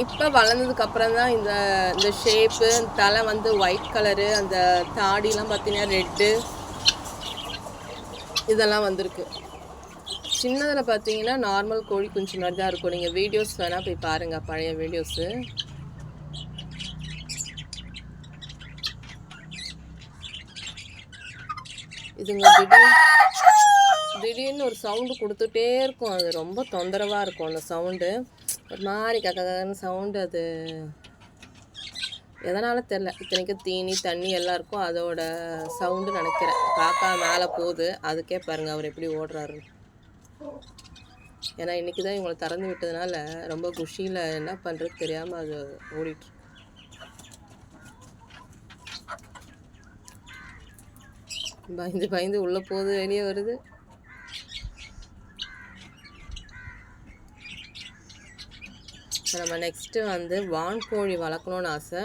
இப்போ வளர்ந்ததுக்கப்புறம் தான் இந்த இந்த ஷேப்பு, தலை வந்து ஒயிட் கலரு, அந்த தாடிலாம் பார்த்தீங்கன்னா ரெட்டு, இதெல்லாம் வந்திருக்கு. சின்னதில் பார்த்தீங்கன்னா நார்மல் கோழி குஞ்சு மாதிரி தான் இருக்கும். நீங்கள் வீடியோஸ் வேணால் போய் பாருங்கள், பழைய வீடியோஸு. இதுங்க திடீர்னு ஒரு சவுண்டு கொடுத்துட்டே இருக்கும். அது ரொம்ப தொந்தரவாக இருக்கும் அந்த சவுண்டு. ஒரு மாதிரி கக்கன்னு சவுண்டு. அது எதனால் தெரில. இத்தனைக்கும் தீனி தண்ணி எல்லாம் இருக்கும், அதோட சவுண்டு நினைக்கிறேன். காக்கா மேலே போகுது, அதுக்கே பாருங்கள் அவர் எப்படி ஓடுறாரு. ஏன்னா இன்றைக்கி தான் இவங்களை திறந்து விட்டதுனால ரொம்ப குஷியில் என்ன பண்ணுறது தெரியாமல் அது ஓடிட்டு. பயந்து பயந்து உள்ளே போகுது, வெளியே வருது. நம்ம நெக்ஸ்ட்டு வந்து வான்கோழி வளர்க்கணுன்னு ஆசை.